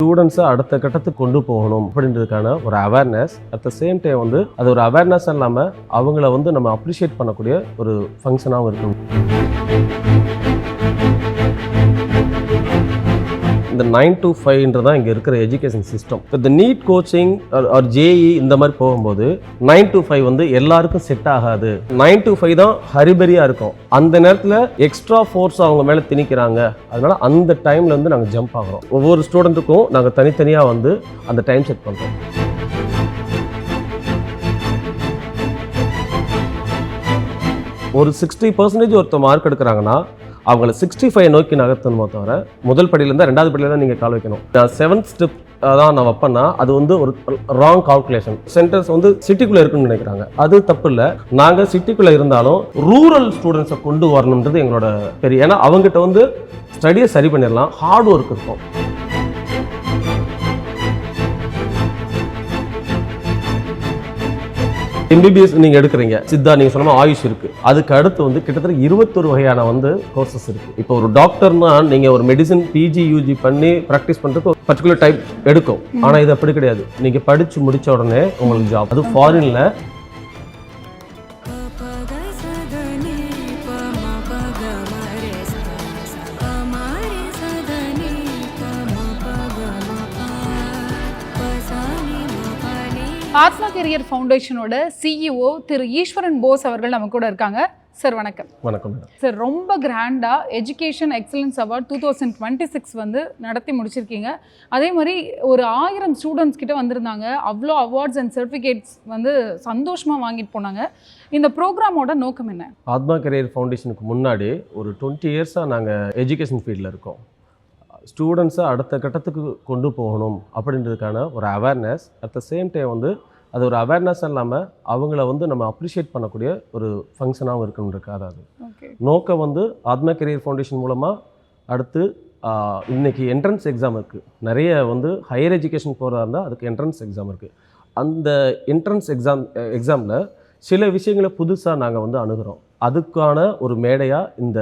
ஸ்டூடெண்ட்ஸை அடுத்த கட்டத்துக்கு கொண்டு போகணும் அப்படின்றதுக்கான ஒரு awareness. At the same time வந்து அது ஒரு அவேர்னஸ் இல்லாமல் அவங்கள வந்து நம்ம அப்ரிஷியேட் பண்ணக்கூடிய ஒரு ஃபங்க்ஷனாகவும் இருக்கும். இந்த 9 to 5 இங்கே இருக்கிற எஜுகேஷன் சிஸ்டம். இந்த நீட் கோச்சிங் ஆர் ஜேஇ இந்த மாதிரி போகும்போது 9 to 5 வந்து எல்லாருக்கும் செட் ஆகாது. 9 to 5 தான் ஹரிபரியாக இருக்கும். அந்த நேரத்தில் எக்ஸ்ட்ரா ஃபோர்ஸ் அவங்க மேலே திணிக்கிறாங்க. அதனால அந்த டைம்ல வந்து நாங்கள் ஜம்ப் ஆகிறோம். ஒவ்வொரு ஸ்டூடெண்ட்டுக்கும் நாங்கள் தனித்தனியாக வந்து அந்த டைம் செட் பண்ணுறோம். ஒரு 60% ஒருத்தர் மார்க் எடுக்கிறாங்கன்னா அவங்கள 65 நோக்கி நகர்த்தணுமோ தவிர முதல் படியிலேருந்து 2வது படியில தான் நீங்கள் கால் வைக்கணும். 7th ஸ்டெப் தான் நான் வைப்பேன்னா அது வந்து ஒரு ராங் கால்குலேஷன். சென்டர்ஸ் வந்து சிட்டிக்குள்ளே இருக்குன்னு நினைக்கிறாங்க. அது தப்பு இல்லை. நாங்கள் சிட்டிக்குள்ளே இருந்தாலும் ரூரல் ஸ்டூடெண்ட்ஸை கொண்டு வரணுன்றது எங்களோட பெரிய, ஏன்னா அவங்ககிட்ட வந்து ஸ்டடியை சரி பண்ணிடலாம், ஹார்ட் ஒர்க் இருக்கும். MBBS நீங்கள் எடுக்கிறீங்க, சித்தா நீங்கள் சொன்ன ஆயுஷ் இருக்குது. அதுக்கு அடுத்து வந்து கிட்டத்தட்ட 21 வகையான வந்து கோர்சஸ் இருக்குது. இப்போ ஒரு டாக்டர்னா நீங்கள் ஒரு மெடிசன் PG UG பண்ணி ப்ராக்டிஸ் பண்ணுறதுக்கு ஒரு பர்டிகுலர் டைப் எடுக்கும். ஆனால் இது அப்படி கிடையாது. நீங்கள் படித்து முடித்த உடனே உங்களுக்கு ஜாப். அது ஃபாரினில் ஆத்மா கெரியர் ஃபவுண்டேஷனோட CEO திரு ஈஸ்வரன் போஸ் அவர்கள் நம்ம கூட இருக்காங்க. சார் வணக்கம். வணக்கம் சார். ரொம்ப கிராண்டாக எஜுகேஷன் எக்ஸலன்ஸ் அவார்ட் 2026 வந்து நடத்தி முடிச்சிருக்கீங்க. அதே மாதிரி ஒரு 1000 ஸ்டூடெண்ட்ஸ் கிட்ட வந்திருந்தாங்க. அவ்வளோ அவார்ட்ஸ் அண்ட் சர்டிஃபிகேட்ஸ் வந்து சந்தோஷமாக வாங்கிட்டு போனாங்க. இந்த ப்ரோக்ராமோட நோக்கம் என்ன? ஆத்மா கெரியர் ஃபவுண்டேஷனுக்கு முன்னாடி ஒரு 20 இயர்ஸாக நாங்கள் எஜுகேஷன் ஃபீல்டில் இருக்கோம். ஸ்டூடெண்ட்ஸை அடுத்த கட்டத்துக்கு கொண்டு போகணும் அப்படின்றதுக்கான ஒரு awareness. At the same time வந்து அது ஒரு அவேர்னஸ் இல்லாமல் அவங்கள வந்து நம்ம அப்ரிஷியேட் பண்ணக்கூடிய ஒரு ஃபங்க்ஷனாகவும் இருக்குன்றதுக்காக அது நோக்கம் வந்து ஆத்மா கெரியர் ஃபவுண்டேஷன் மூலமாக. அடுத்து இன்றைக்கி என்ட்ரன்ஸ் எக்ஸாம் இருக்குது. நிறைய வந்து ஹையர் எஜுகேஷன் போகிறதா இருந்தால் அதுக்கு என்ட்ரன்ஸ் எக்ஸாம் இருக்குது. அந்த என்ட்ரன்ஸ் எக்ஸாமில் சில விஷயங்களை புதுசாக நாங்கள் வந்து அணுகிறோம். அதுக்கான ஒரு மேடையாக இந்த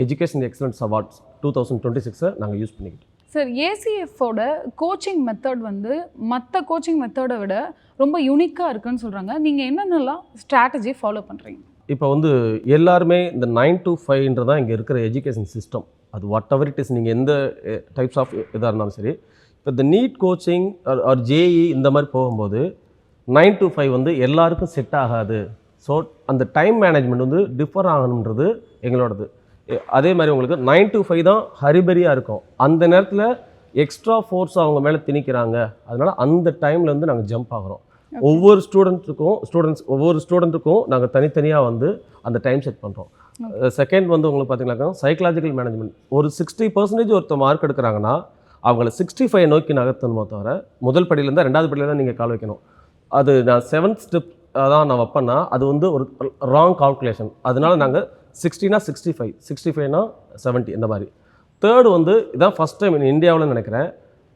எஜுகேஷன் எக்ஸலன்ஸ் அவார்ட்ஸ் 2026 நாங்கள் யூஸ் பண்ணிக்கிட்டோம். சார், ACFோட கோச்சிங் மெத்தட் வந்து மற்ற கோச்சிங் மெத்தடை விட ரொம்ப யூனிக்காக இருக்குன்னு சொல்கிறாங்க. நீங்கள் என்னென்னலாம் ஸ்ட்ராட்டஜி ஃபாலோ பண்ணுறீங்க? இப்போ வந்து எல்லாருமே இந்த 9 to 5 தான் இங்கே இருக்கிற எஜுகேஷன் சிஸ்டம். அது வாட் எவர் இட் இஸ், நீங்கள் எந்த டைப்ஸ் ஆஃப் இதாக இருந்தாலும் சரி. இப்போ இந்த நீட் கோச்சிங் ஆர் ஜேஇ இந்த மாதிரி போகும்போது 9 to 5 வந்து எல்லாருக்கும் செட் ஆகாது. ஸோ அந்த டைம் மேனேஜ்மெண்ட் வந்து டிஃபர் ஆகணுன்றது எங்களோடது. அதே மாதிரி உங்களுக்கு 9 to 5 தான் ஹரிபரியாக இருக்கும். அந்த நேரத்தில் எக்ஸ்ட்ரா ஃபோர்ஸ் அவங்க மேலே திணிக்கிறாங்க. அதனால் அந்த டைமில் வந்து நாங்கள் ஜம்ப் ஆகிறோம். ஒவ்வொரு ஸ்டூடெண்ட்டுக்கும் நாங்கள் தனித்தனியாக வந்து அந்த டைம் செட் பண்ணுறோம். செகண்ட் வந்து உங்களுக்கு பார்த்தீங்கன்னாக்கா சைக்கலாஜிக்கல் மேனேஜ்மெண்ட். ஒரு 60% ஒருத்தர் மார்க் எடுக்கிறாங்கன்னா அவங்கள 65 நோக்கி நகர்த்தணுமோ தவிர முதல் படியிலேருந்து 2வது படியில தான் நீங்கள் கால் வைக்கணும். அது நான் 7th ஸ்டெப் தான் நான் வைப்பேன்னா அது வந்து ஒரு ராங் கால்குலேஷன். அதனால நாங்கள் 60னா 65, 65னா 70 இந்த மாதிரி. தேர்டு வந்து இதான் ஃபஸ்ட் டைம் இந்தியாவில் நினைக்கிறேன்.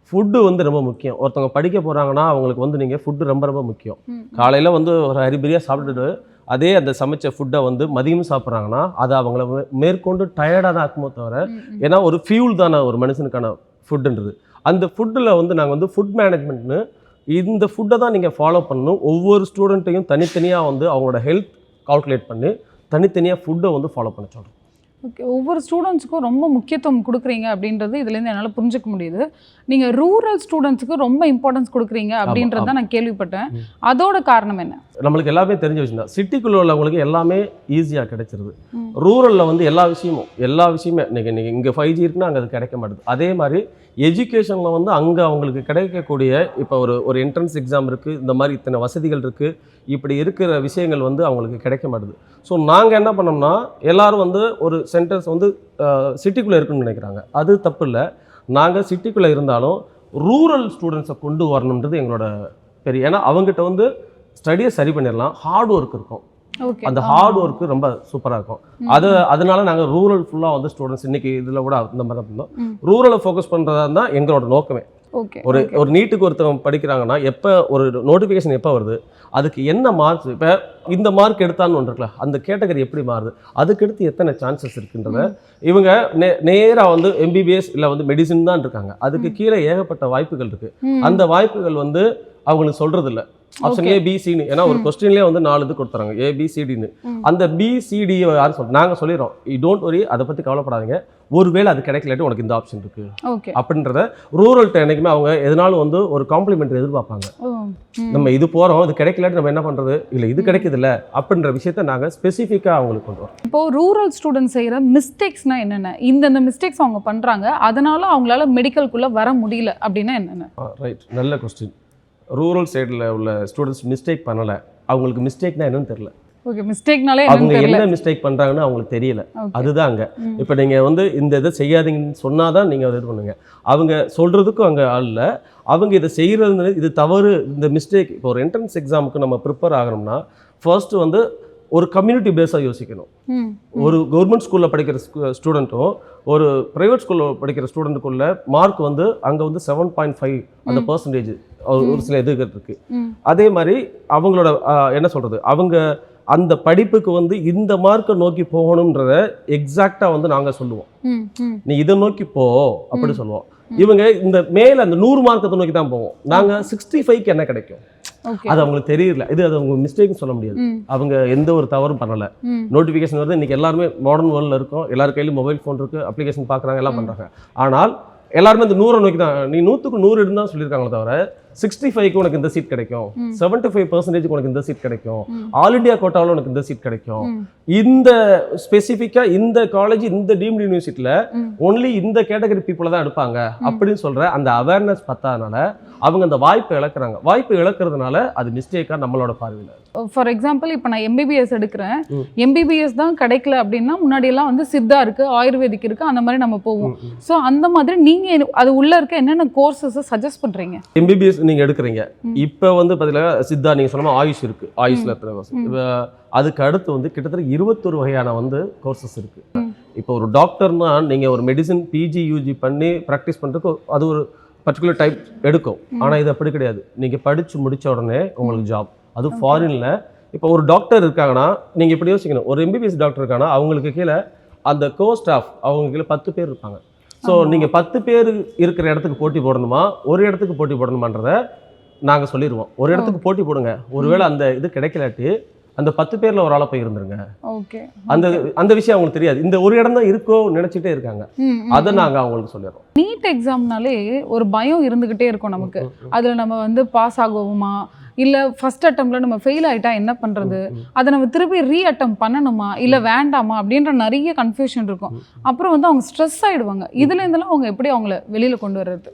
ஃபுட்டு வந்து ரொம்ப முக்கியம். ஒருத்தவங்க படிக்க போகிறாங்கன்னா அவங்களுக்கு வந்து நீங்கள் ஃபுட்டு ரொம்ப ரொம்ப முக்கியம். காலையில் வந்து ஒரு ஹரிபரியாக சாப்பிட்டுட்டு அதே அந்த சமைச்ச ஃபுட்டை வந்து மதியம் சாப்பிட்றாங்கன்னா அது அவங்கள மேற்கொண்டு டயர்டாக தான் ஆக்குமோ தவிர, ஏன்னா ஒரு ஃபியூல் தானே ஒரு மனுஷனுக்கான ஃபுட்டுன்றது. அந்த ஃபுட்டில் வந்து நாங்கள் வந்து ஃபுட் மேனேஜ்மெண்ட்னு இந்த ஃபுட்டை தான் நீங்கள் ஃபாலோ பண்ணணும். ஒவ்வொரு ஸ்டூடெண்ட்டையும் தனித்தனியாக வந்து அவங்களோட ஹெல்த் கால்குலேட் பண்ணி தனித்தனியாக ஃபுட்டை வந்து ஃபாலோ பண்ண சொல்கிறோம். ஓகே. ஒவ்வொரு ஸ்டூடெண்ட்ஸுக்கும் ரொம்ப முக்கியத்துவம் கொடுக்குறீங்க அப்படின்றது இதுலேருந்து என்னால் புரிஞ்சுக்க முடியுது. நீங்கள் ரூரல் ஸ்டூடெண்ட்ஸுக்கு ரொம்ப இம்பார்ட்டன்ஸ் கொடுக்குறீங்க அப்படின்றது தான் நான் கேள்விப்பட்டேன். அதோட காரணம் என்ன? நம்மளுக்கு எல்லாமே தெரிஞ்ச விஷயம் தான். சிட்டிக்குள்ளே உள்ளவங்களுக்கு எல்லாமே ஈஸியாக கிடைச்சிருது. ரூரலில் வந்து எல்லா விஷயமே நீங்கள் இங்கே 5G இருக்குன்னா அங்கே அது கிடைக்க மாட்டுது. அதே மாதிரி எஜுகேஷனில் வந்து அங்கே அவங்களுக்கு கிடைக்கக்கூடிய இப்போ ஒரு என்ட்ரன்ஸ் எக்ஸாம் இருக்குது, இந்த மாதிரி இத்தனை வசதிகள் இருக்குது, இப்படி இருக்கிற விஷயங்கள் வந்து அவங்களுக்கு கிடைக்க மாட்டுது. ஸோ நாங்கள் என்ன பண்ணோம்னா எல்லோரும் வந்து ஒரு சென்டர்ஸ் வந்து சிட்டிக்குள்ளே இருக்குன்னு நினைக்கிறாங்க. அது தப்பு இல்லை. நாங்கள் சிட்டிக்குள்ளே இருந்தாலும் ரூரல் ஸ்டூடெண்ட்ஸை கொண்டு வரணுன்றது எங்களோட பெரிய, ஏன்னா அவங்ககிட்ட வந்து ஸ்டடியை சரி பண்ணிடலாம், ஹார்ட் ஒர்க் இருக்கும். அந்த ஹார்ட் ஒர்க்கு ரொம்ப சூப்பராக இருக்கும். அதனால நாங்கள் ரூரல் ஃபுல்லாக வந்து ஸ்டூடெண்ட்ஸ் இன்றைக்கி இதில் கூட இந்த மாதிரி தான் இருந்தோம். ரூரலை ஃபோக்கஸ் பண்ணுறதா இருந்தால் எங்களோட நோக்கமே. ஓகே ஒரு நீட்டுக்கு ஒருத்தவங்க படிக்கிறாங்கன்னா எப்போ ஒரு நோட்டிஃபிகேஷன் எப்போ வருது, அதுக்கு என்ன மார்க்ஸ், இப்போ இந்த மார்க் எடுத்தான்னு ஒன்று இருக்குல்ல, அந்த கேட்டகரி எப்படி மாறுது, அதுக்கடுத்து எத்தனை சான்சஸ் இருக்குன்றத இவங்க நேராக வந்து எம்பிபிஎஸ் இல்லை வந்து மெடிசின் தான் இருக்காங்க, அதுக்கு கீழே ஏகப்பட்ட வாய்ப்புகள் இருக்குது. அந்த வாய்ப்புகள் வந்து அவங்களுக்கு சொல்கிறது இல்லை. ஆப்ஷன் ஏபிசின்னு, ஏன்னா ஒரு கொஸ்டின்லேயே வந்து 4 இது கொடுத்துறாங்க ஏபிசிடின்னு. அந்த பிசிடி யாரும் நாங்கள் சொல்லிடுறோம், யூ டோன்ட் வரி, அதை பற்றி கவலைப்படாதீங்க, ஒருவேளை அது கிடைக்கலாட்டி உனக்கு இந்த ஆப்ஷன் இருக்கு அப்படின்றத ரூரல்கிட்ட என்றைக்குமே அவங்க எதனாலும் வந்து ஒரு காம்ப்ளிமெண்ட் எதிர்பார்ப்பாங்க. நம்ம இது போகிறோம், இது கிடைக்கலாட்டி நம்ம என்ன பண்ணுறது, இல்லை இது கிடைக்குது இல்லை அப்படின்ற விஷயத்த நாங்கள் ஸ்பெசிஃபிக்காக அவங்களுக்கு கொண்டு வரோம். இப்போ ரூரல் ஸ்டூடெண்ட்ஸ் செய்கிற மிஸ்டேக்ஸ்னா என்னென்ன, இந்த மிஸ்டேக்ஸ் அவங்க பண்ணுறாங்க அதனால அவங்களால மெடிக்கல்குள்ளே வர முடியல அப்படின்னா என்னென்ன? ரைட், நல்ல கொஸ்டின். ரூரல் சைடில் உள்ள ஸ்டூடெண்ட்ஸ் மிஸ்டேக் பண்ணலை, அவங்களுக்கு மிஸ்டேக்னா என்னன்னு தெரியல. ஓகே, மிஸ்டேக்னாலே அவங்க என்ன மிஸ்டேக் பண்ணுறாங்கன்னு அவங்களுக்கு தெரியல, அதுதான் அங்கே. இப்போ நீங்கள் வந்து இந்த இதை செய்யாதீங்கன்னு சொன்னால் தான் நீங்கள் இது பண்ணுங்க, அவங்க சொல்கிறதுக்கும் அங்கே ஆள் இல்லை, அவங்க இதை செய்கிறது இது தவறு, இந்த மிஸ்டேக். இப்போ ஒரு என்ட்ரன்ஸ் எக்ஸாமுக்கு நம்ம ப்ரிப்பேர் ஆகணும்னா ஃபர்ஸ்ட்டு வந்து ஒரு கம்யூனிட்டி பேஸாக யோசிக்கணும். ஒரு கவர்மெண்ட் ஸ்கூலில் படிக்கிற ஸ்டூடெண்ட்டும் ஒரு ப்ரைவேட் ஸ்கூலில் படிக்கிற ஸ்டூடெண்ட்டுக்குள்ள மார்க் வந்து அங்கே வந்து 7.5 அந்த பர்சன்டேஜ் ஒரு சில இதுகள் இருக்குது. அதே மாதிரி அவங்களோட என்ன சொல்கிறது, அவங்க அந்த படிப்புக்கு வந்து இந்த மார்க்கை நோக்கி போகணுன்றத எக்ஸாக்டாக வந்து நாங்கள் சொல்லுவோம், நீ இதை நோக்கி போ அப்படி சொல்லுவோம். இவங்க இந்த மேலே அந்த 100 மார்க்கத்தை நோக்கி தான் போவோம். நாங்கள் 65க்கு என்ன கிடைக்கும் அது அவங்களுக்கு தெரியல. இது அது அவங்க மிஸ்டேக்னு சொல்ல முடியாது, அவங்க எந்த ஒரு தவறும் பண்ணலை. நோட்டிஃபிகேஷன் வருது, இன்னைக்கு எல்லாருமே மாடர்ன் வேர்ல்டில் இருக்கும், எல்லார் கையிலும் மொபைல் ஃபோன் இருக்குது, அப்ளிகேஷன் பார்க்குறாங்க, எல்லாம் பண்ணுறாங்க. ஆனால் எல்லாருமே இந்த 100 நோக்கி தான், நீ 100க்கு 100 இருந்தால் சொல்லியிருக்காங்களே தவிர 65க்கு உனக்கு இந்த சீட் கிடைக்கும், 75% உனக்கு இந்த சீட் கிடைக்கும், ஆல் இண்டியா கோட்டாவில் உனக்கு இந்த சீட் கிடைக்கும், இந்த ஸ்பெசிஃபிக்காக இந்த காலேஜ் இந்த டீம்டு யூனிவர்சிட்டியில் ஒன்லி இந்த கேட்டகரி பீப்புளை தான் எடுப்பாங்க அப்படின்னு சொல்கிற அந்த அவேர்னஸ் பத்தாதனால அவங்க அந்த வாய்ப்பை இழக்கிறாங்க. வாய்ப்பு இழக்கிறதுனால அது மிஸ்டேக்காக நம்மளோட பார்வையில். ஃபார் எக்ஸாம்பிள் இப்போ நான் எம்பிபிஎஸ் எடுக்கிறேன், எம்பிபிஎஸ் தான் கிடைக்கல அப்படின்னா முன்னாடியெல்லாம் வந்து சித்தா இருக்குது, ஆயுர்வேதிக் இருக்குது, அந்த மாதிரி நம்ம போவோம். ஸோ அந்த மாதிரி நீங்கள் அது உள்ளே இருக்க என்னென்ன கோர்சஸை சஜஸ்ட் பண்ணுறீங்க? எம்பிபிஎஸ் நீங்கள் எடுக்கிறீங்க, இப்போ வந்து பார்த்தீங்கன்னா சித்தா நீங்கள் சொன்ன ஆயுஷ் இருக்குது, ஆயுஷில் எத்தனை அதுக்கு அடுத்து வந்து கிட்டத்தட்ட 21 வகையான வந்து கோர்சஸ் இருக்குது. இப்போ ஒரு டாக்டர்னா நீங்கள் ஒரு மெடிசன் பிஜி யூஜி பண்ணி ப்ராக்டிஸ் பண்ணுறதுக்கு அது ஒரு பர்டிகுலர் டைப் எடுக்கும். ஆனால் இது அப்படி கிடையாது, நீங்கள் படித்து முடித்த உடனே உங்களுக்கு ஜாப், அது ஃபாரினில். இப்போ ஒரு டாக்டர் இருக்காங்கன்னா நீங்கள் இப்படி யோசிக்கணும், ஒரு எம்பிபிஎஸ் டாக்டர் இருக்காங்கன்னா அவங்களுக்கு கீழே அந்த கோ ஸ்டாஃப் அவங்க கீழே 10 பேர் இருப்பாங்க. ஸோ நீங்கள் 10 பேர் இருக்கிற இடத்துக்கு போட்டி போடணுமா, ஒரு இடத்துக்கு போட்டி போடணுமான்றதை நாங்கள் சொல்லிடுவோம். ஒரு இடத்துக்கு போட்டி போடுங்க, ஒருவேளை அந்த இது கிடைக்கலாட்டி அந்த 10 பேரில் ஒரு ஆளை போய் இருந்துருங்க. அந்த விஷயம் அவங்களுக்கு தெரியாது, இந்த ஒரு இடம் தான் இருக்கோ நினச்சிட்டே இருக்காங்க, அதை நாங்கள் அவங்களுக்கு சொல்லிடுறோம். நீட் எக்ஸாம்னாலே ஒரு பயம் இருந்துக்கிட்டே இருக்கும் நமக்கு, அதில் நம்ம வந்து பாஸ் ஆகுவோமா, இல்லை ஃபர்ஸ்ட் அட்டம்ப்டில் நம்ம ஃபெயில் ஆகிட்டா என்ன பண்ணுறது, அதை நம்ம திருப்பி ரீஅட்டம் பண்ணணுமா இல்லை வேண்டாமா அப்படின்ற நிறைய கன்ஃபியூஷன் இருக்கும். அப்புறம் வந்து அவங்க ஸ்ட்ரெஸ் ஆகிடுவாங்க. இதுலேருந்துலாம் அவங்க எப்படி அவங்கள வெளியில் கொண்டு வர்றது?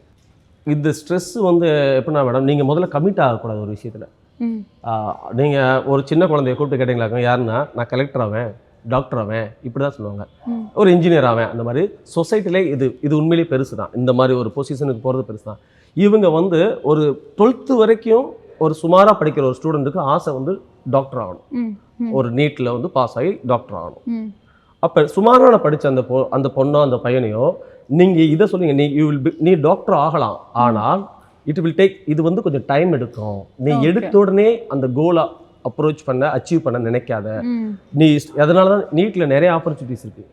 இந்த ஸ்ட்ரெஸ் வந்து எப்படின்னா மேடம், நீங்கள் முதல்ல கமிட் ஆகக்கூடாது ஒரு விஷயத்தில். நீங்கள் ஒரு சின்ன குழந்தைய கூப்பிட்டு கேட்டிங்களாக்க, யாருன்னா நான் கலெக்டர் ஆவேன், டாக்டர் ஆவேன், இப்படி தான் சொல்லுவாங்க, ஒரு இன்ஜினியர் ஆவேன். அந்த மாதிரி சொசைட்டிலே இது உண்மையிலேயே பெருசு தான், இந்த மாதிரி ஒரு பொசிஷனுக்கு போகிறது பெருசு தான். இவங்க வந்து ஒரு 12th வரைக்கும் ஒரு சுமாராக படிக்கிற ஒரு ஸ்டூடெண்ட்டுக்கு ஆசை வந்து டாக்டர் ஆகணும், ஒரு நீட்டில் வந்து பாஸ் ஆகி டாக்டர் ஆகணும். அப்போ சுமாரான படித்த அந்த பொண்ணோ அந்த பையனையோ நீங்கள் இதை சொல்லுங்க, நீ டாக்டர் ஆகலாம், ஆனால் இட் வில் டேக், இது வந்து கொஞ்சம் டைம் எடுக்கும், நீ எடுத்த உடனே அந்த கோலை அப்ரோச் பண்ண அச்சீவ் பண்ண நினைக்காத. நீ அதனால தான் நீட்டில் நிறைய ஆப்பர்ச்சுனிட்டிஸ் இருக்குது.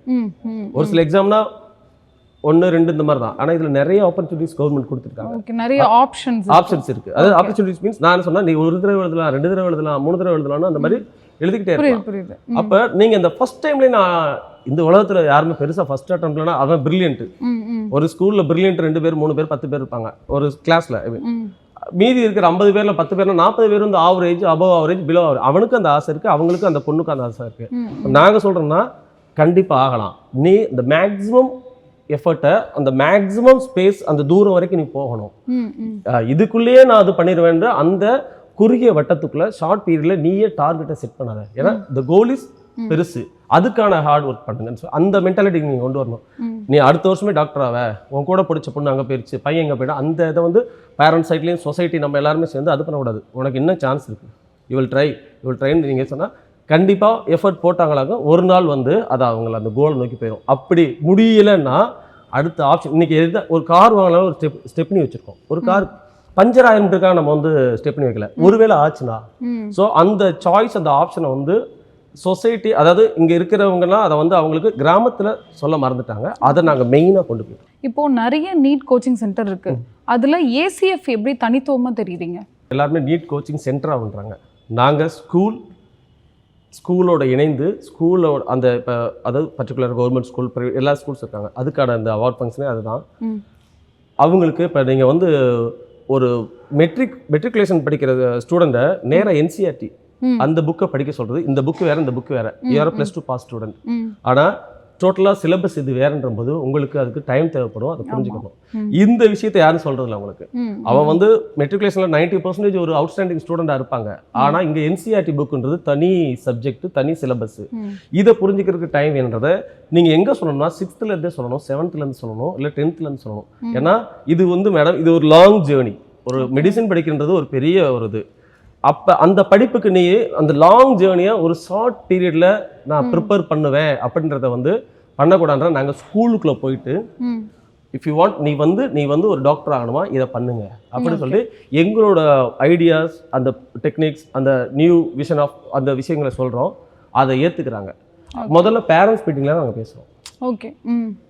ஒரு சில எக்ஸாம்னா 1 2 இந்த மாதிரி தான், ஆனால் இதில் நிறைய ஆப்பர்ச்சுனிட்டிஸ் கவர்மெண்ட் கொடுத்துருக்காங்க, நிறைய ஆப்ஷன்ஸ் இருக்குது. அதாவது ஆப்பர்ச்சுனிட்டிஸ் மீன்ஸ் நான் என்ன சொன்னால், நீ 1 தடவை எழுதலாம், 2 தடவை எழுதலாம், 3 தடவை எழுதலாம்னு அந்த மாதிரி எழுதிக்கிட்டே இருக்கலாம். அப்போ நீங்கள் இந்த ஃபர்ஸ்ட் டைம்லேயே, நான் இந்த உலகத்தில் யாருமே பெருசாக ஃபர்ஸ்ட் அட்டம்ப்ட்லனா அவன் பிரில்லியன்ட்டு, ஒரு ஸ்கூலில் பிரில்லியன்ட் 2 பேர் 3 பேர் 10 பேர் இருப்பாங்க ஒரு கிளாஸில். மீதி இருக்கிற 50 பேரில் 10 பேர்னா 40 பேர் வந்து average, above average, below average. அவனுக்கு அந்த ஆசை இருக்குது, அவங்களுக்கு அந்த பொண்ணுக்கு அந்த ஆசை இருக்குது. நாங்கள் சொல்கிறோம்னா கண்டிப்பாக ஆகலாம். நீ இந்த மேக்ஸிமம் எஃபர்ட்டை, அந்த மேக்ஸிமம் ஸ்பேஸ், அந்த தூரம் வரைக்கும் நீ போகணும். இதுக்குள்ளேயே நான் அது பண்ணிடுவேன்ற அந்த குறுகிய வட்டத்துக்குள்ள ஷார்ட் பீரியடில் நீயே டார்கெட்டை செட் பண்ணாத. ஏன்னா இந்த கோல் இஸ் பெருசு, அதுக்கான ஹார்ட் ஒர்க் பண்ணுங்கன்னு சொல்லி அந்த மென்டாலிட்டி நீங்கள் கொண்டு வரணும். நீ அடுத்த வருஷமே டாக்டர் ஆவ, உன் கூட பிடிச்ச பொண்ணு அங்கே போயிடுச்சு, பையன் எங்கே போயிட்டா, அந்த இதை வந்து பேரண்ட்ஸ் சைட்லேயும் சொசைட்டி நம்ம எல்லாருமே சேர்ந்து அது பண்ணக்கூடாது. உனக்கு இன்னும் சான்ஸ் இருக்குது, யூ வில் ட்ரைன்னு நீங்கள் சொன்னால் கண்டிப்பாக எஃபர்ட் போட்டாங்களாக ஒரு நாள் வந்து அது அவங்கள அந்த கோல் நோக்கி போயிடும். அப்படி முடியலைன்னா அடுத்த ஆப்ஷன் இன்னைக்கு ஒரு கார் வாங்கினாலும் ஒரு ஸ்டெப்னி வச்சிருக்கோம். ஒரு கார் பஞ்சர் ஆயிருக்காக நம்ம வந்து ஸ்டெப்னி வைக்கல, ஒருவேளை ஆச்சுன்னா. ஸோ அந்த சாய்ஸ், அந்த ஆப்ஷனை வந்து சொசைட்டி, அதாவது இங்கே இருக்கிறவங்கன்னா அதை வந்து அவங்களுக்கு கிராமத்தில் சொல்ல மறந்துட்டாங்க. அதை நாங்கள் மெயினாக கொண்டு போய் இப்போ நிறைய நீட் கோச்சிங் சென்டர் இருக்கு, அதில் ஏசிஎஃப் எப்படி தனித்துவமாக தெரியுதுங்க? எல்லாருமே நீட் கோச்சிங் சென்டராக பண்ணுறாங்க. நாங்கள் ஸ்கூலோட இணைந்து ஸ்கூலோட அந்த இப்போ அதாவது பர்டிகுலர் கவர்மெண்ட் ஸ்கூல், எல்லா ஸ்கூல்ஸ் இருக்காங்க, அதுக்கான அந்த அவார்ட் ஃபங்க்ஷனே அதுதான். அவங்களுக்கு இப்போ நீங்கள் வந்து ஒரு மெட்ரிகுலேஷன் படிக்கிற ஸ்டூடெண்ட்டை நேராக என்சிஆர்டி அந்த புக்கை படிக்க சொல்கிறது. இந்த புக்கு வேறு, இந்த புக்கு வேறு. You are +2 pass student. ஆனால் டோட்டலாக சிலபஸ் இது வேறுன்ற போது உங்களுக்கு அதுக்கு டைம் தேவைப்படும், அதை புரிஞ்சுக்கணும். இந்த விஷயத்தை யாரும் சொல்கிறதில்ல உங்களுக்கு. அவன் வந்து மெட்ரிகுலேஷனில் 90% ஒரு அவுட்ஸ்டாண்டிங் ஸ்டூடெண்டாக இருப்பாங்க. ஆனால் இங்கே என்சிஆர்டி புக்குன்றது தனி சப்ஜெக்ட், தனி சிலபஸ். இதை புரிஞ்சுக்கிறதுக்கு டைம் வேணுன்றதை நீங்கள் எங்கே சொல்லணும்னா 6th சொல்லணும், 7th சொல்லணும், இல்லை 10th சொல்லணும். ஏன்னா இது வந்து மேடம், இது ஒரு லாங் ஜேர்னி. ஒரு மெடிசன் படிக்கின்றது ஒரு பெரிய ஒரு இது. அப்போ அந்த படிப்புக்கு நீ அந்த லாங் ஜேர்னியை ஒரு ஷார்ட் பீரியடில் நான் ப்ரிப்பேர் பண்ணுவேன் அப்படின்றத வந்து பண்ணக்கூடாதுன்ற நாங்கள் ஸ்கூலுக்குள்ளே போயிட்டு இஃப் யூ வாண்ட், நீ வந்து ஒரு டாக்டர் ஆகணுமா, இதை பண்ணுங்க அப்படின்னு சொல்லிட்டு எங்களோட ஐடியாஸ், அந்த டெக்னிக்ஸ், அந்த நியூ விஷன் ஆஃப் அந்த விஷயங்களை சொல்கிறோம். அதை ஏற்றுக்கிறாங்க. முதல்ல பேரண்ட்ஸ் மீட்டிங்கில் நாங்கள் பேசுகிறோம். ஓகே.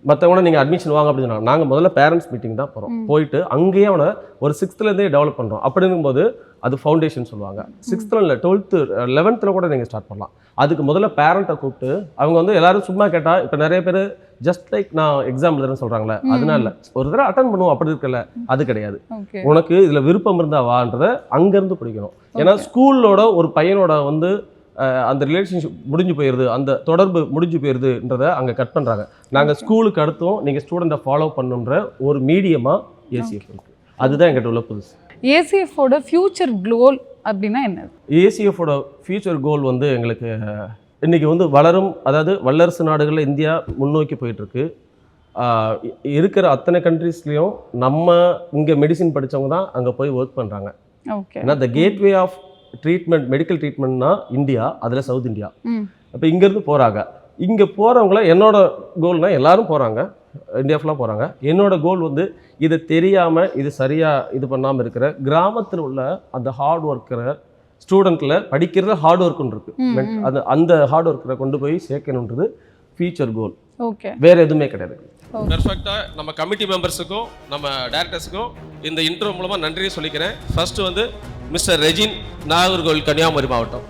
மற்றவங்க நீங்கள் அட்மிஷன் வாங்க அப்படின்னு சொன்னாங்க. நாங்கள் முதல்ல பேரண்ட்ஸ் மீட்டிங் தான் போகிறோம். போயிட்டு அங்கேயே அவனை ஒரு 6th டெவலப் பண்ணுறோம். அப்படிங்கும்போது அது ஃபவுண்டேஷன் சொல்லுவாங்க. 6th இல்லை 12th 11th கூட நீங்கள் ஸ்டார்ட் பண்ணலாம். அதுக்கு முதல்ல பேரண்ட்டை கூப்பிட்டு அவங்க வந்து எல்லாரும் சும்மா கேட்டால், இப்போ நிறைய பேர் ஜஸ்ட் லைக் நான் எக்ஸாம் எழுதுறேன்னு சொல்கிறாங்களே, அதனால இல்லை, ஒரு தடவை அட்டன் பண்ணுவோம் அப்படி இருக்கல, அது கிடையாது. உனக்கு இதில் விருப்பம் இருந்தால் வான்றதை அங்கேருந்து பிடிக்கணும். ஏன்னா ஸ்கூலோட ஒரு பையனோட வந்து அந்த ரிலேஷன்ஷிப் முடிஞ்சு போயிடுது, அந்த தொடர்பு முடிஞ்சு போயிடுதுன்றதை அங்கே கட் பண்ணுறாங்க. நாங்கள் ஸ்கூலுக்கு அடுத்தும் நீங்கள் ஸ்டூடெண்ட்டை ஃபாலோ பண்ணுன்ற ஒரு மீடியமாக ஏசிஎஃப் இருக்குது. அதுதான் எங்கிட்ட உள்ள புதுசு. ஏசிஎஃபோட ஃபியூச்சர் கோல் அப்படின்னா என்ன? ஏசிஎஃபோட ஃபியூச்சர் கோல் வந்து எங்களுக்கு இன்றைக்கி வந்து வளரும், அதாவது வல்லரசு நாடுகளில் இந்தியா முன்னோக்கி போயிட்டுருக்கு. இருக்கிற அத்தனை கண்ட்ரீஸ்லேயும் நம்ம இங்கே மெடிசின் படித்தவங்க தான் அங்கே போய் ஒர்க் பண்ணுறாங்க. ஓகே. ஏன்னா the gateway of treatment, medical ட்ரீட்மெண்ட்னா இந்தியா, அதில் சவுத் இந்தியா. அப்போ இங்கேருந்து போகிறாங்க. இங்கே போகிறவங்கள என்னோட கோல்னா எல்லாரும் போகிறாங்க, இந்தியா ஃபுல்லாக போகிறாங்க. என்னோட கோல் வந்து இதை தெரியாமல், இது சரியாக இது பண்ணாமல் இருக்கிற கிராமத்தில் உள்ள அந்த ஹார்ட் ஒர்க்கிற ஸ்டூடெண்ட்டில் படிக்கிறத ஹார்ட் ஒர்க்குன்னு இருக்குது, அந்த ஹார்ட் ஒர்க்கரை கொண்டு போய் சேர்க்கணுன்றது ஃபியூச்சர் கோல். ஓகே. வேறு எதுவுமே கிடையாது. பெர்ஃபெக்டாக நம்ம கமிட்டி மெம்பர்ஸுக்கும் நம்ம டேரக்டர்ஸுக்கும் இந்த இன்ட்ரோ மூலமாக நன்றியை சொல்லிக்கிறேன். ஃபர்ஸ்ட் வந்து மிஸ்டர் ரெஜின், நாகர்கோவில், கன்னியாகுமரி மாவட்டம்.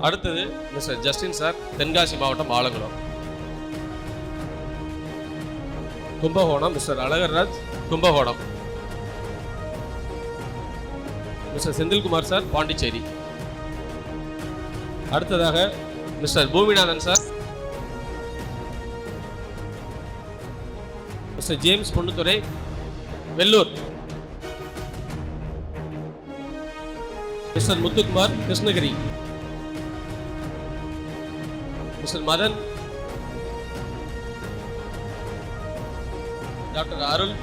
அடுத்தது மிஸ்டர் ஜஸ்டின் சார், தென்காசி மாவட்டம், Alangulam. Kumbakonam mister Alagarraj, Kumbakonam. Mister Senthilkumar sir, Pondicherry. அடுத்ததாக mister Poominathan sir, mister James Ponnuthurai, Vellur. Mister Muthukumar, Krishnagiri. Mister Madan, doctor Arul,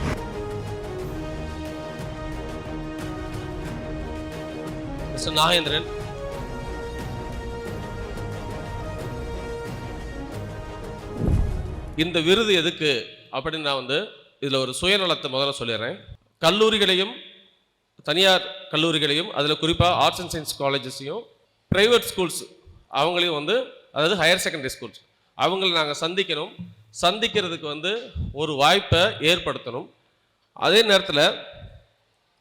mister Nagendran. இந்த விருது எதுக்கு அப்படின்னு நான் வந்து இதில் ஒரு சுயநலத்தை முதல்ல சொல்லிடுறேன். கல்லூரிகளையும், தனியார் கல்லூரிகளையும், அதில் குறிப்பாக ஆர்ட்ஸ் அண்ட் சயின்ஸ் காலேஜஸையும், ப்ரைவேட் ஸ்கூல்ஸ் அவங்களையும் வந்து, அதாவது ஹையர் செகண்டரி ஸ்கூல்ஸ், அவங்கள நாங்கள் சந்திக்கிறதுக்கு வந்து ஒரு வாய்ப்பை ஏற்படுத்தணும். அதே நேரத்தில்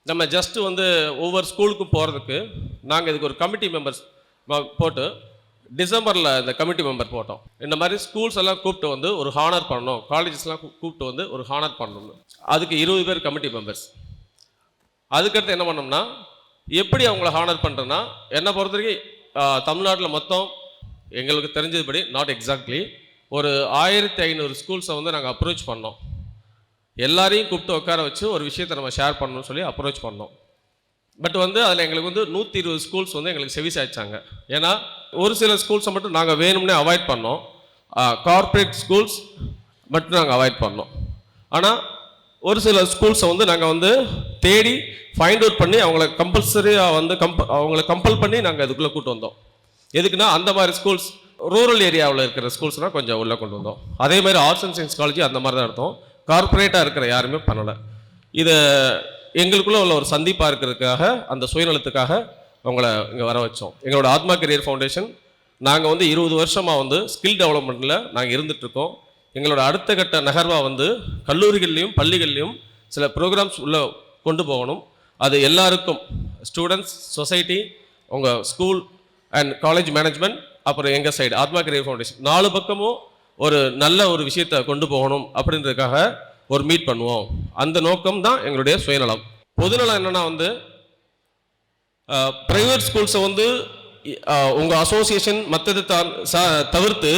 நம்ம ஜஸ்ட்டு வந்து ஒவ்வொரு ஸ்கூலுக்கும் போகிறதுக்கு நாங்கள் இதுக்கு ஒரு கமிட்டி மெம்பர்ஸ் போட்டு டிசம்பரில் இந்த கமிட்டி மெம்பர் போட்டோம். இந்த மாதிரி ஸ்கூல்ஸ் எல்லாம் கூப்பிட்டு வந்து ஒரு ஹானர் பண்ணணும், காலேஜஸ்லாம் கூப்பிட்டு வந்து ஒரு ஹானர் பண்ணணும். அதுக்கு 20 பேர் கமிட்டி மெம்பர்ஸ். அதுக்கடுத்து என்ன பண்ணோம்னா, எப்படி அவங்கள ஹானர் பண்ணுறேன்னா, என்னை பொறுத்த வரைக்கும் தமிழ்நாட்டில் மொத்தம் எங்களுக்கு தெரிஞ்சதுபடி, நாட் எக்ஸாக்ட்லி, ஒரு 1500 ஸ்கூல்ஸை வந்து நாங்கள் அப்ரோச் பண்ணோம். எல்லாரையும் கூப்பிட்டு உட்கார வச்சு ஒரு விஷயத்தை நம்ம ஷேர் பண்ணணும்னு சொல்லி அப்ரோச் பண்ணோம். பட் வந்து அதில் எங்களுக்கு வந்து 120 ஸ்கூல்ஸ் வந்து எங்களுக்கு செவி சாய்ச்சாங்க. ஏன்னா ஒரு சில ஸ்கூல்ஸை மட்டும் நாங்கள் வேணும்னே அவாய்ட் பண்ணோம். கார்ப்பரேட் ஸ்கூல்ஸ் மட்டும் நாங்கள் அவாய்ட் பண்ணோம். ஆனால் ஒரு சில ஸ்கூல்ஸை வந்து நாங்கள் வந்து தேடி ஃபைண்ட் அவுட் பண்ணி அவங்கள கம்பல்சரியாக வந்து அவங்கள கம்பல் பண்ணி நாங்கள் இதுக்குள்ளே கூப்பிட்டு வந்தோம். எதுக்குன்னா, அந்த மாதிரி ஸ்கூல்ஸ் ரூரல் ஏரியாவில் இருக்கிற ஸ்கூல்ஸ்னால் கொஞ்சம் உள்ளே கொண்டு வந்தோம். அதே மாதிரி ஆர்ட்ஸ் அண்ட் சயின்ஸ் காலேஜ் அந்த மாதிரி தான் எடுத்தோம். கார்ப்பரேட்டாக இருக்கிற யாருமே பண்ணலை. இதை எங்களுக்குள்ளே உள்ள ஒரு சந்திப்பாக இருக்கிறதுக்காக, அந்த சுயநலத்துக்காக அவங்கள இங்கே வர வச்சோம். எங்களோட ஆத்மா கெரியர் ஃபவுண்டேஷன் நாங்கள் வந்து 20 வருஷமாக வந்து ஸ்கில் டெவலப்மெண்ட்டில் நாங்கள் இருந்துகிட்ருக்கோம். எங்களோட அடுத்த கட்ட நகர்வாக வந்து கல்லூரிகள்லையும் பள்ளிகள்லையும் சில ப்ரோக்ராம்ஸ் உள்ளே கொண்டு போகணும். அது எல்லாருக்கும், ஸ்டூடெண்ட்ஸ், சொசைட்டி, உங்கள் ஸ்கூல் அண்ட் காலேஜ் மேனேஜ்மெண்ட், அப்புறம் எங்கள் சைடு ஆத்மா கெரியர் ஃபவுண்டேஷன் 4 பக்கமும் ஒரு நல்ல ஒரு விஷயத்தை கொண்டு போகணும் அப்படின்றதுக்காக ஒரு மீட் பண்ணுவோம். அந்த நோக்கம் தான் எங்களுடைய சுயநலம். பொதுநலம் என்னென்னா வந்து ப்ரைவேட் ஸ்கூல்ஸை வந்து உங்கள் அசோசியேஷன் மற்றது தவிர்த்து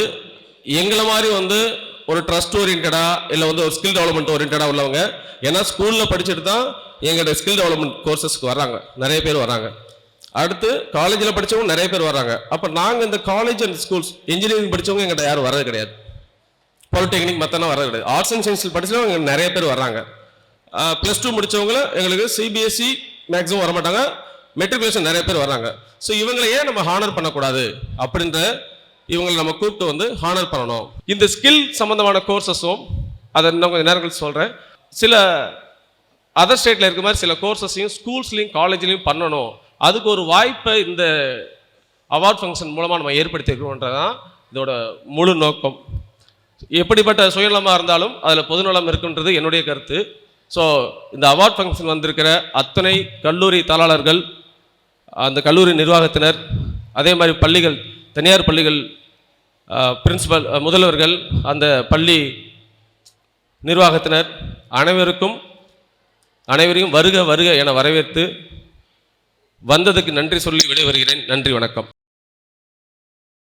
எங்களை மாதிரி வந்து ஒரு ட்ரஸ்ட் ஓரியன்டா இல்லை வந்து ஒரு ஸ்கில் டெவலப்மெண்ட் ஓரியன்டா உள்ளவங்க, ஏன்னா ஸ்கூலில் படிச்சுட்டு தான் எங்களுடைய ஸ்கில் டெவலப்மெண்ட் கோர்சஸ்க்கு வர்றாங்க, நிறைய பேர் வர்றாங்க. அடுத்து காலேஜில் படித்தவங்க நிறைய பேர் வர்றாங்க. அப்போ நாங்கள் இந்த காலேஜ் அண்ட் ஸ்கூல்ஸ் இன்ஜினியரிங் படித்தவங்க எங்கிட்ட யாரும் வர்றது கிடையாது, பாலிடெக்னிக் மற்றனா வர்றது கிடையாது. ஆர்ட்ஸ் அண்ட் சயின்ஸில் படித்தவங்க எங்களுக்கு நிறைய பேர் வர்றாங்க. +2 முடித்தவங்கள எங்களுக்கு CBSE மேக்ஸிமம் வரமாட்டாங்க, மெட்ரிகுலேஷன் நிறைய பேர் வர்றாங்க. ஸோ இவங்களை ஏன் நம்ம ஹானர் பண்ணக்கூடாது அப்படின்ற இவங்களை நம்ம கூப்பிட்டு வந்து ஹானர் பண்ணணும். இந்த ஸ்கில் சம்மந்தமான கோர்சஸும் அதை இன்னும் கொஞ்சம் நேரங்கள் சொல்கிறேன். சில அதர் ஸ்டேட்டில் இருக்க மாதிரி சில கோர்சஸையும் ஸ்கூல்ஸ்லையும் காலேஜ்லையும் பண்ணணும். அதுக்கு ஒரு வாய்ப்பை இந்த அவார்ட் ஃபங்க்ஷன் மூலமாக நம்ம ஏற்படுத்திக்கிறோன்றது தான் இதோட முழு நோக்கம். எப்படிப்பட்ட சுயநலமாக இருந்தாலும் அதில் பொதுநலம் இருக்குன்றது என்னுடைய கருத்து. ஸோ இந்த அவார்ட் ஃபங்க்ஷன் வந்திருக்கிற அத்தனை கல்லூரி தாளாளர்கள், அந்த கல்லூரி நிர்வாகத்தினர், அதே மாதிரி பள்ளிகள், தனியார் பள்ளிகள் பிரின்சிபல், முதல்வர்கள், அந்த பள்ளி நிர்வாகத்தினர் அனைவரையும் வருக வருக என வரவேற்று வந்ததுக்கு நன்றி சொல்லி விடைபெறுகிறேன். நன்றி, வணக்கம்.